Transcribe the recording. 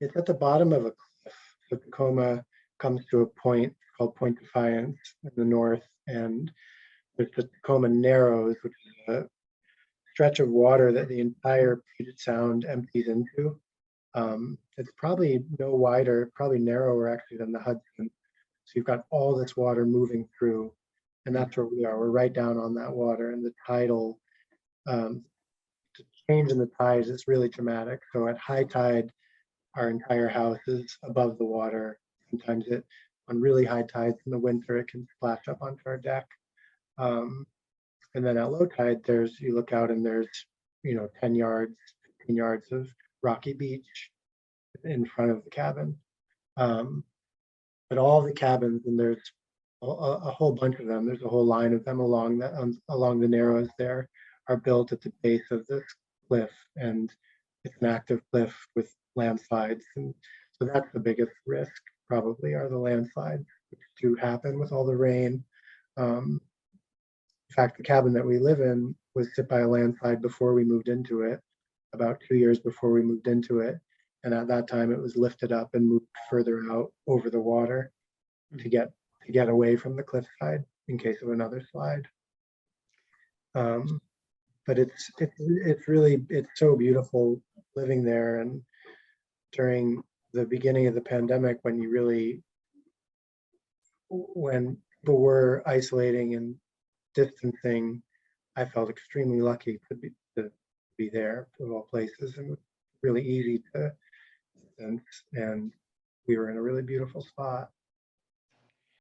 It's at the bottom of a cliff. So Tacoma comes to a point called Point Defiance in the north, and there's the Tacoma Narrows, which is a stretch of water that the entire Puget Sound empties into. It's probably no wider, probably narrower actually than the Hudson. So you've got all this water moving through, and that's where we are. We're right down on that water, and the tidal, the change in the tides is really dramatic. So at high tide, our entire house is above the water. Sometimes on really high tides in the winter, it can splash up onto our deck. And then at low tide, you look out and there's, 10 yards, 15 yards of rocky beach in front of the cabin. But all the cabins, and there's a whole bunch of them, there's a whole line of them along the Narrows there, are built at the base of this cliff, and it's an active cliff with landslides. And so that's the biggest risk, probably, are the landslides, which do happen with all the rain. In fact, the cabin that we live in was hit by a landslide before we moved into it, about 2 years before we moved into it. And at that time, it was lifted up and moved further out over the water to get away from the cliffside in case of another slide. But it's so beautiful living there. And during the beginning of the pandemic, when people were isolating and distancing, I felt extremely lucky to be there, of all places, and really easy to distance, and we were in a really beautiful spot.